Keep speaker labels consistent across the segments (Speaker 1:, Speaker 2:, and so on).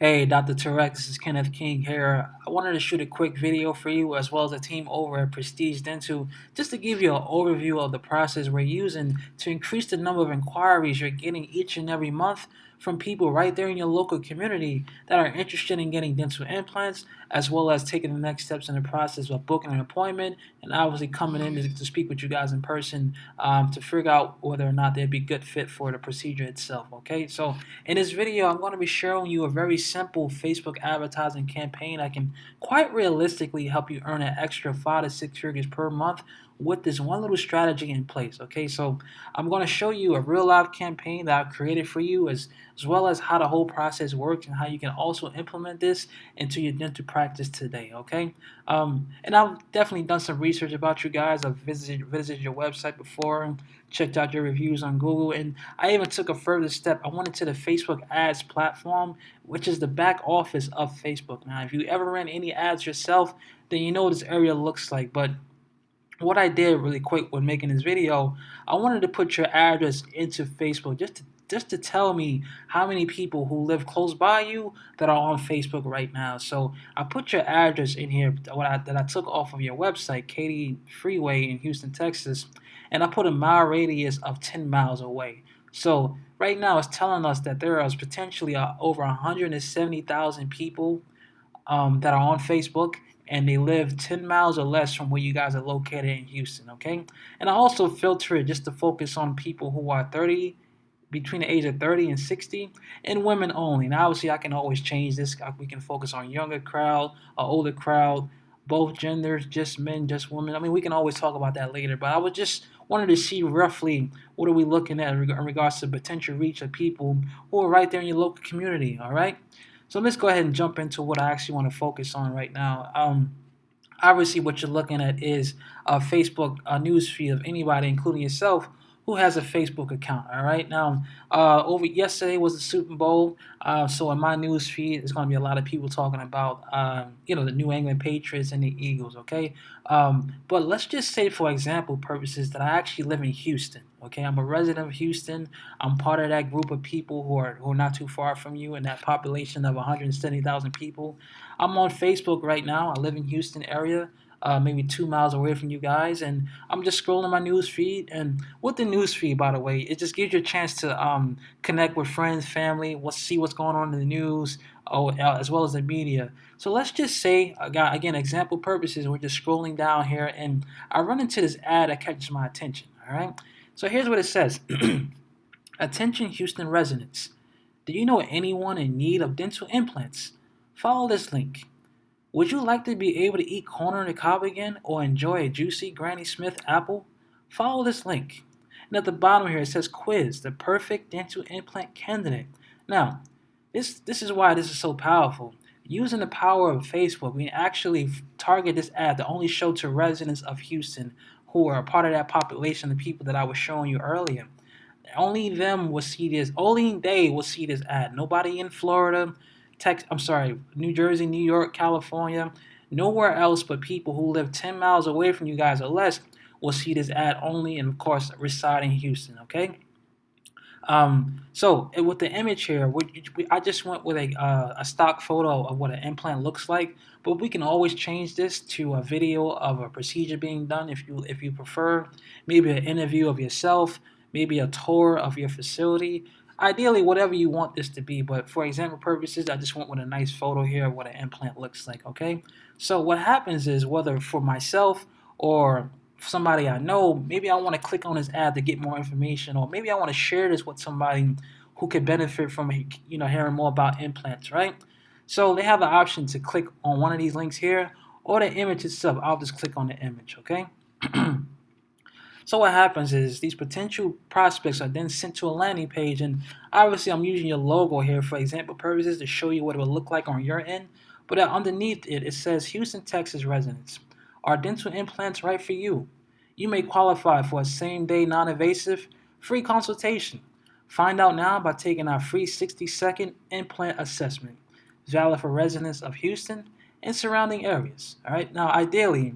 Speaker 1: Hey, Dr. Tareq, this is Kenneth King here. I wanted to shoot a quick video for you as well as the team over at Prestige Dental just to give you an overview of the process we're using to increase the number of inquiries you're getting each and every month from people right there in your local community that are interested in getting dental implants, as well as taking the next steps in the process of booking an appointment and obviously coming in to speak with you guys in person to figure out whether or not they'd be good fit for the procedure itself. Okay, so in this video, I'm going to be showing you a very simple Facebook advertising campaign that can quite realistically help you earn an extra 5 to 6 figures per month with this one little strategy in place. Okay, so I'm going to show you a real life campaign that I've created for you, as well as how the whole process works and how you can also implement this into your dental practice today. Okay, and I've definitely done some research about you guys. I've visited your website before, checked out your reviews on Google, and I even took a further step. I went into the Facebook ads platform, which is the back office of Facebook. Now, if you ever ran any ads yourself, then you know what this area looks like. But what I did really quick when making this video, I wanted to put your address into Facebook just to tell me how many people who live close by you that are on Facebook right now. So I put your address in here that I took off of your website, Katy Freeway in Houston, Texas, and I put a mile radius of 10 miles away. So right now it's telling us that there is potentially over 170,000 people that are on Facebook and they live 10 miles or less from where you guys are located in Houston, okay? And I also filter it just to focus on people who are 30, between the age of 30 and 60, and women only. Now, obviously, I can always change this. We can focus on younger crowd, older crowd, both genders, just men, just women. I mean, we can always talk about that later, but I was just wanted to see roughly what are we looking at in regards to potential reach of people who are right there in your local community, all right? So let's go ahead and jump into what I actually want to focus on right now. Obviously, what you're looking at is a Facebook news feed of anybody, including yourself, who has a Facebook account. All right. Now, over yesterday was the Super Bowl, so in my news feed, there's going to be a lot of people talking about, the New England Patriots and the Eagles. Okay. But let's just say, for example purposes, that I actually live in Houston. Okay, I'm a resident of Houston. I'm part of that group of people who are not too far from you in that population of 170,000 people. I'm on Facebook right now. I live in Houston area, maybe 2 miles away from you guys, and I'm just scrolling my news feed. And with the news feed, by the way, it just gives you a chance to connect with friends, family, see what's going on in the news, as well as the media. So let's just say, again, example purposes, we're just scrolling down here, and I run into this ad that catches my attention. All right. So here's what it says. Attention Houston residents. Do you know anyone in need of dental implants? Follow this link. Would you like to be able to eat corn on the cob again or enjoy a juicy Granny Smith apple? Follow this link. And at the bottom here it says quiz, the perfect dental implant candidate. Now, this is why this is so powerful. Using the power of Facebook, we actually target this ad to only show to residents of Houston who are a part of that population, the people that I was showing you earlier. Only them will see this. Only they will see this ad. Nobody in Florida, New Jersey, New York, California, nowhere else but people who live 10 miles away from you guys or less will see this ad only, and of course, reside in Houston. Okay. So with the image here, I just went with a stock photo of what an implant looks like, but we can always change this to a video of a procedure being done if you prefer. Maybe an interview of yourself, maybe a tour of your facility. Ideally, whatever you want this to be, but for example purposes, I just went with a nice photo here of what an implant looks like. Okay, so what happens is whether for myself or somebody I know, maybe I want to click on this ad to get more information, or maybe I want to share this with somebody who could benefit from hearing more about implants, right? So they have the option to click on one of these links here, or the image itself. I'll just click on the image, okay? So what happens is these potential prospects are then sent to a landing page, and obviously I'm using your logo here for example purposes to show you what it would look like on your end. But underneath it says Houston, Texas residents. Are dental implants right for you? You may qualify for a same-day non-invasive free consultation. Find out now by taking our free 60-second implant assessment. It's valid for residents of Houston and surrounding areas. All right. Now, ideally,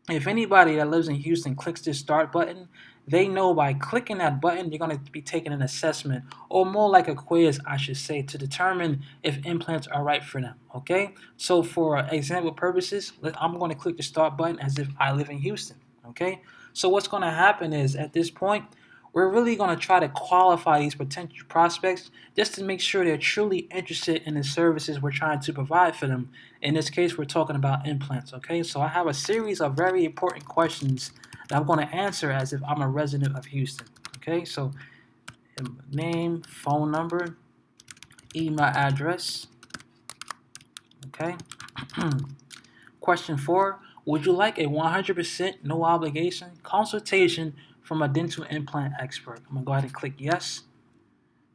Speaker 1: if anybody that lives in Houston clicks this start button, they know by clicking that button, you're going to be taking an assessment, or more like a quiz, I should say, to determine if implants are right for them. Okay? So, for example purposes, I'm going to click the start button as if I live in Houston. Okay? So, what's going to happen is at this point, we're really going to try to qualify these potential prospects just to make sure they're truly interested in the services we're trying to provide for them. In this case, we're talking about implants, okay? So I have a series of very important questions that I'm going to answer as if I'm a resident of Houston, okay? So name, phone number, email address, okay? Question 4, would you like a 100% no obligation consultation from a dental implant expert? I'm going to go ahead and click yes.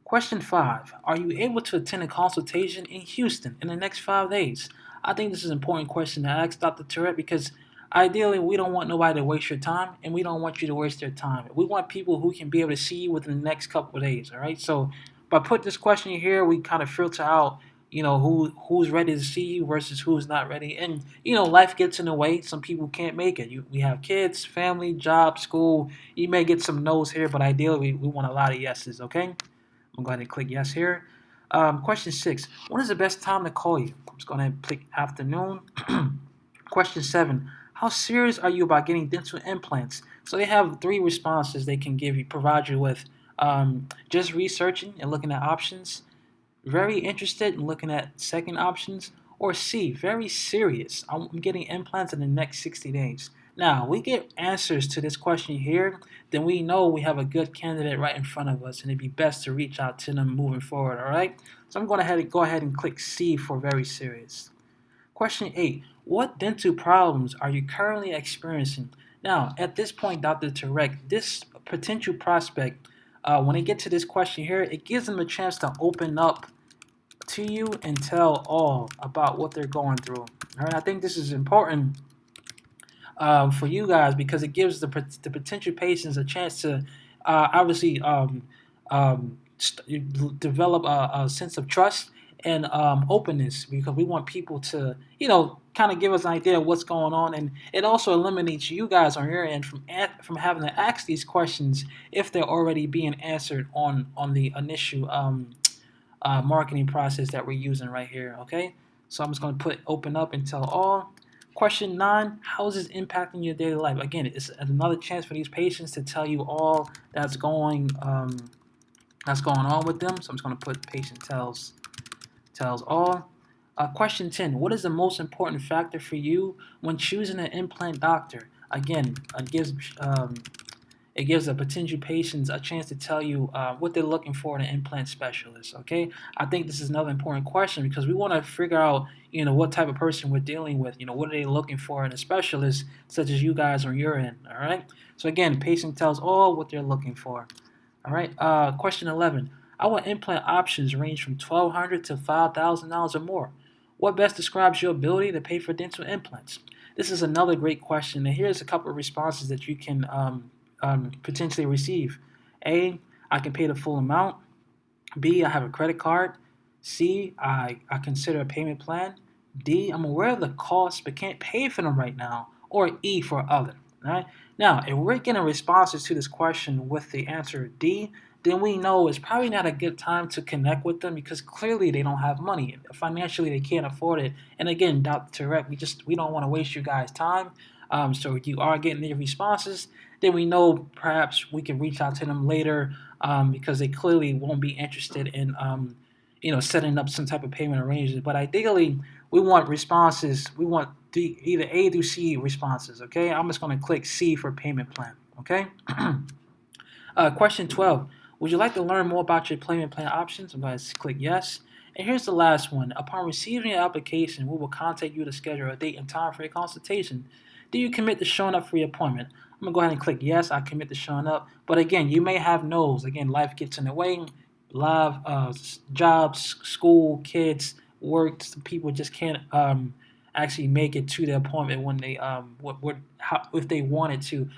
Speaker 1: Question 5. Are you able to attend a consultation in Houston in the next 5 days? I think this is an important question to ask Dr. Tareq because ideally we don't want nobody to waste your time and we don't want you to waste their time. We want people who can be able to see you within the next couple of days, all right? So by putting this question here, we kind of filter out, who's ready to see you versus who's not ready. And, life gets in the way. Some people can't make it. We have kids, family, job, school. You may get some no's here, but ideally we want a lot of yeses, okay? I'm going to click yes here. Question 6. When is the best time to call you? I'm just going to click afternoon. Question 7. How serious are you about getting dental implants? So they have 3 responses they can provide you with. Just researching and looking at options, very interested in looking at second options, or C, very serious. I'm getting implants in the next 60 days. Now, we get answers to this question here, then we know we have a good candidate right in front of us, and it'd be best to reach out to them moving forward, all right? So I'm going to go ahead and click C for very serious. Question 8. What dental problems are you currently experiencing? Now, at this point, Dr. Tareq, this potential prospect, when they get to this question here, it gives them a chance to open up to you and tell all about what they're going through. All right, I think this is important for you guys because it gives the potential patients a chance to obviously develop a sense of trust and openness because we want people to kind of give us an idea of what's going on, and it also eliminates you guys on your end from having to ask these questions if they're already being answered on the initial marketing process that we're using right here. Okay, so I'm just going to put open up and tell all. Question 9, how is this impacting your daily life? Again, it's another chance for these patients to tell you all that's going on with them. So I'm just going to put patient tells all. Question 10, what is the most important factor for you when choosing an implant doctor? Again, it gives the potential patients a chance to tell you what they're looking for in an implant specialist. Okay, I think this is another important question because we want to figure out, what type of person we're dealing with. What are they looking for in a specialist, such as you guys on your end. All right. So again, patient tells all what they're looking for. All right. Question 11. Our implant options range from $1,200 to $5,000 or more. What best describes your ability to pay for dental implants? This is another great question, and here's a couple of responses that you can potentially receive. A, I can pay the full amount. B, I have a credit card. C, I consider a payment plan. D, I'm aware of the costs but can't pay for them right now. Or E, for other. All right? Now, if we're getting responses to this question with the answer D, then we know it's probably not a good time to connect with them because clearly they don't have money. Financially, they can't afford it. And again, Dr. Tareq, we don't want to waste you guys' time. So if you are getting their responses, then we know perhaps we can reach out to them later because they clearly won't be interested in setting up some type of payment arrangement. But ideally, we want responses. We want either A through C responses. Okay, I'm just going to click C for payment plan. Okay. Question 12. Would you like to learn more about your payment plan options? I'm going to click yes. And here's the last one. Upon receiving your application, we will contact you to schedule a date and time for your consultation. Do you commit to showing up for your appointment? I'm going to go ahead and click yes, I commit to showing up. But again, you may have no's. Again, life gets in the way. Live jobs, school, kids, work. People just can't actually make it to the appointment when they if they wanted to.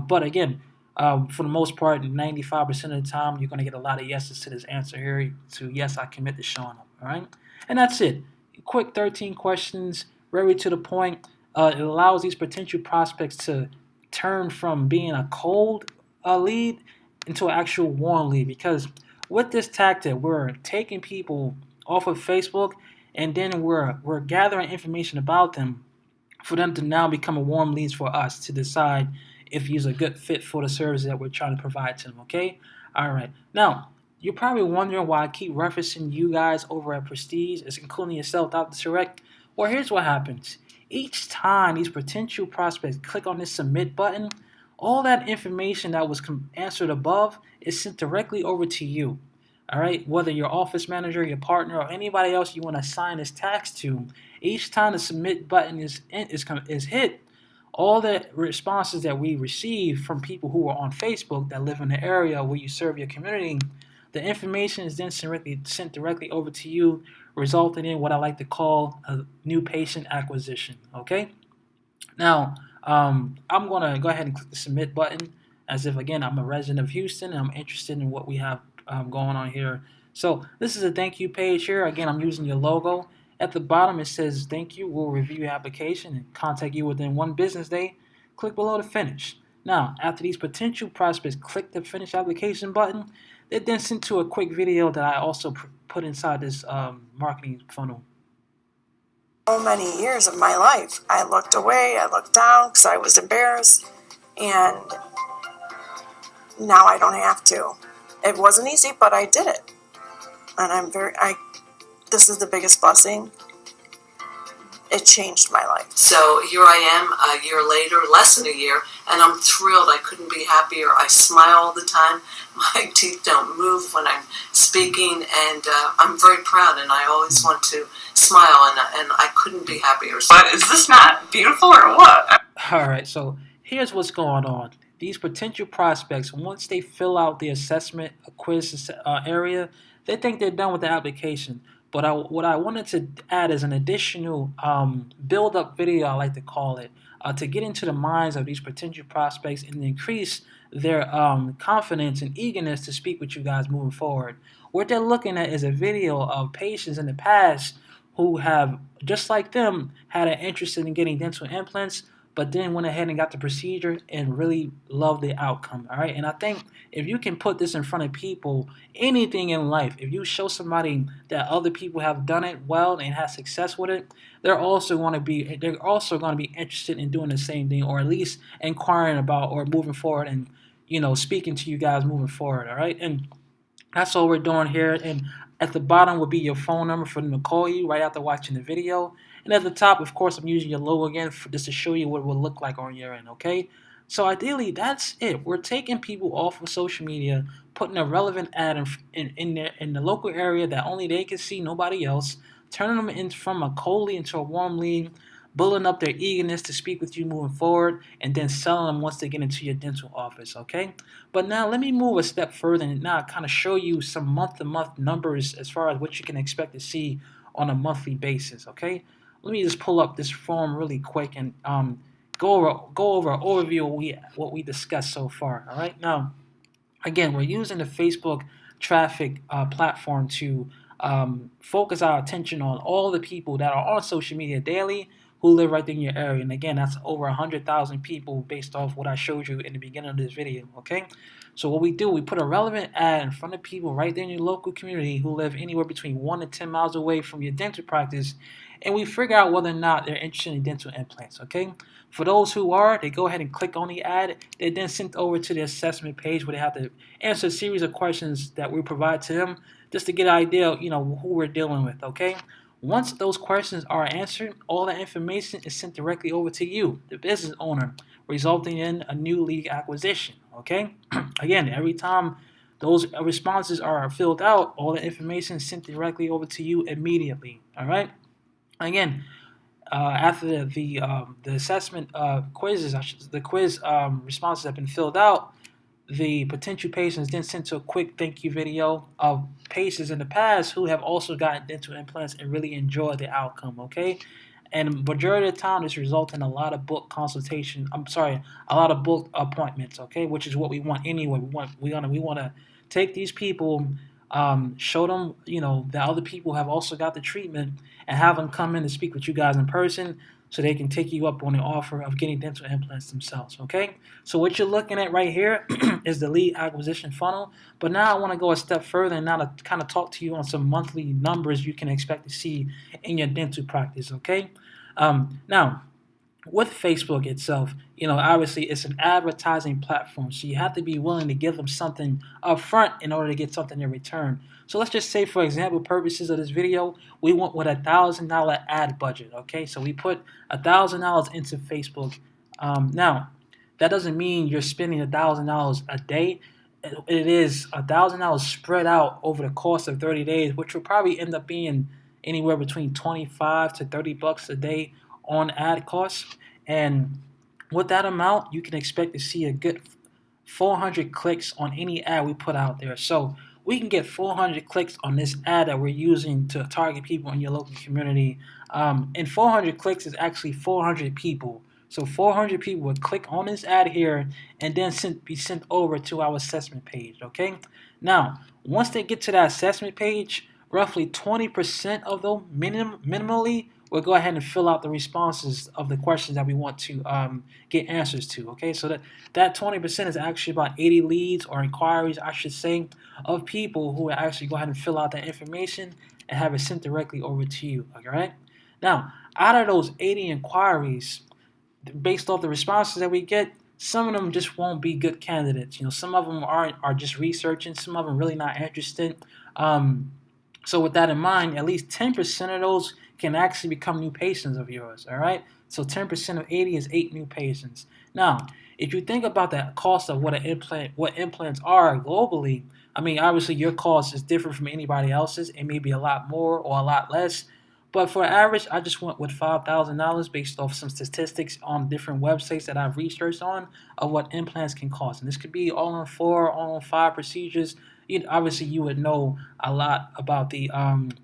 Speaker 1: But again, for the most part, 95% of the time, you're going to get a lot of yeses to this answer here. To yes, I commit to showing up. All right, and that's it. Quick 13 questions, very to the point. It allows these potential prospects to turn from being a cold a lead into an actual warm lead, because with this tactic, we're taking people off of Facebook, and then we're gathering information about them for them to now become a warm leads for us to decide if he's a good fit for the service that we're trying to provide to them. Okay, all right. Now you're probably wondering why I keep referencing you guys over at Prestige, as including yourself, Dr. Tareq. Well, here's what happens. Each time these potential prospects click on this submit button, all that information that was answered above is sent directly over to you. All right, whether your office manager, your partner, or anybody else you want to assign this task to, each time the submit button is hit, all the responses that we receive from people who are on Facebook that live in the area where you serve your community, the information is then sent directly over to you, resulting in what I like to call a new patient acquisition. Okay. Now, I'm going to go ahead and click the submit button, as if, again, I'm a resident of Houston and I'm interested in what we have going on here. So this is a thank you page here. Again, I'm using your logo. At the bottom, it says thank you. We'll review your application and contact you within 1 business day. Click below to finish. Now, after these potential prospects click the finish application button, they're then sent to a quick video that I also put inside this marketing funnel.
Speaker 2: So many years of my life, I looked away, I looked down because I was embarrassed, and now I don't have to. It wasn't easy, but I did it, and this is the biggest blessing. It changed my life.
Speaker 3: So here I am a year later, less than a year, and I'm thrilled. I couldn't be happier. I smile all the time. My teeth don't move when I'm speaking, and I'm very proud, and I always want to smile, and I couldn't be happier. But is this not beautiful or what?
Speaker 1: All right, so here's what's going on. These potential prospects, once they fill out the assessment quiz area, they think they're done with the application. But what I wanted to add is an additional build-up video, I like to call it, to get into the minds of these potential prospects and increase their confidence and eagerness to speak with you guys moving forward. What they're looking at is a video of patients in the past who have, just like them, had an interest in getting dental implants, but then went ahead and got the procedure and really loved the outcome. All right. And I think if you can put this in front of people, anything in life, if you show somebody that other people have done it well and had success with it, they're also going to be interested in doing the same thing, or at least inquiring about or moving forward and, speaking to you guys moving forward. All right. And that's all we're doing here. And at the bottom will be your phone number for them to call you right after watching the video. And at the top, of course, I'm using your logo again just to show you what it will look like on your end, okay? So ideally, that's it. We're taking people off of social media, putting a relevant ad in the local area that only they can see, nobody else, turning them from a cold lead into a warm lead, building up their eagerness to speak with you moving forward, and then selling them once they get into your dental office, okay? But now let me move a step further and now kind of show you some month-to-month numbers as far as what you can expect to see on a monthly basis, okay? Let me just pull up this form really quick and go over an overview of what we discussed so far, all right? Now, again, we're using the Facebook traffic platform to focus our attention on all the people that are on social media daily who live right in your area. And again, that's over 100,000 people based off what I showed you in the beginning of this video, okay? So what we do, we put a relevant ad in front of people right there in your local community who live anywhere between 1 to 10 miles away from your dental practice, and we figure out whether or not they're interested in dental implants, okay? For those who are, they go ahead and click on the ad. They're then sent over to the assessment page where they have to answer a series of questions that we provide to them just to get an idea, who we're dealing with, okay? Once those questions are answered, all the information is sent directly over to you, the business owner, resulting in a new lead acquisition, okay? Again, every time those responses are filled out, all the information is sent directly over to you immediately, all right? Again, after the assessment quizzes, the quiz responses have been filled out, the potential patients then sent to a quick thank you video of patients in the past who have also gotten dental implants and really enjoyed the outcome, okay? And majority of the time, this results in a lot of book consultation. A lot of book appointments, okay? Which is what we want anyway. We want to take these people, show them, that other people have also got the treatment, and have them come in and speak with you guys in person, so they can take you up on the offer of getting dental implants themselves. Okay, so what you're looking at right here is the lead acquisition funnel. But now I want to go a step further and now to kind of talk to you on some monthly numbers you can expect to see in your dental practice. Okay, now with Facebook itself, obviously it's an advertising platform, so you have to be willing to give them something up front in order to get something in return. So let's just say, for example, purposes of this video, we went with $1,000 ad budget. Okay, so we put $1,000 into Facebook. Now, that doesn't mean you're spending $1,000 a day. It is $1,000 spread out over the course of 30 days, which will probably end up being anywhere between 25 to 30 bucks a day on ad costs. And with that amount, you can expect to see a good 400 clicks on any ad we put out there. So we can get 400 clicks on this ad that we're using to target people in your local community. And 400 clicks is actually 400 people. So 400 people would click on this ad here and then be sent over to our assessment page. Okay. Now, once they get to that assessment page, roughly 20% of them minimally will go ahead and fill out the responses of the questions that we want to get answers to. Okay, so that 20% is actually about 80 leads or inquiries, I should say, of people who will actually go ahead and fill out that information and have it sent directly over to you. All right. Now, out of those 80 inquiries, based off the responses that we get, some of them just won't be good candidates. Some of them are just researching. Some of them really not interested. So with that in mind, at least 10% of those can actually become new patients of yours. All right. So 10% of 80 is 8 new patients. Now, if you think about the cost of what implants are globally, I mean, obviously your cost is different from anybody else's. It may be a lot more or a lot less. But for average, I just went with $5,000 based off some statistics on different websites that I've researched on of what implants can cost. And this could be all in 4, all in 5 procedures. Obviously, you would know a lot about the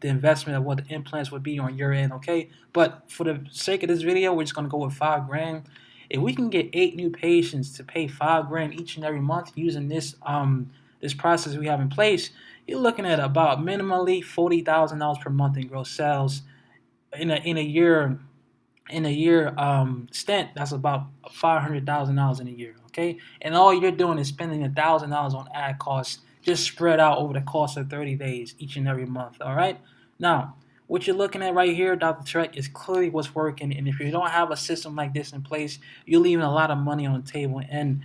Speaker 1: investment of what the implants would be on your end, okay? But for the sake of this video, we're just gonna go with $5,000. If we can get 8 new patients to pay $5,000 each and every month using this process we have in place, you're looking at about minimally $40,000 per month in gross sales in a year stint. That's about $500,000 in a year. Okay, and all you're doing is spending $1,000 on ad costs, just spread out over the course of 30 days each and every month. All right. Now, what you're looking at right here, Dr. Tareq, is clearly what's working. And if you don't have a system like this in place, you're leaving a lot of money on the table. And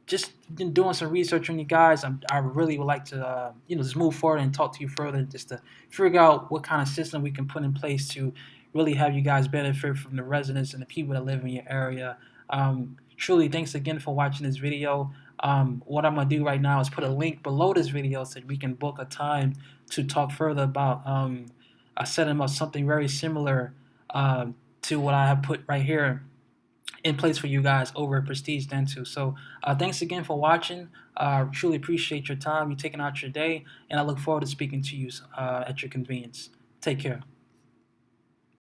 Speaker 1: just been doing some research on you guys. I really would like to, just move forward and talk to you further, just to figure out what kind of system we can put in place to really have you guys benefit from the residents and the people that live in your area. Truly, thanks again for watching this video. What I'm gonna do right now is put a link below this video so that we can book a time to talk further about setting up something very similar to what I have put right here in place for you guys over at Prestige Dental. So thanks again for watching. Truly appreciate your time, you taking out your day, and I look forward to speaking to you at your convenience. Take care.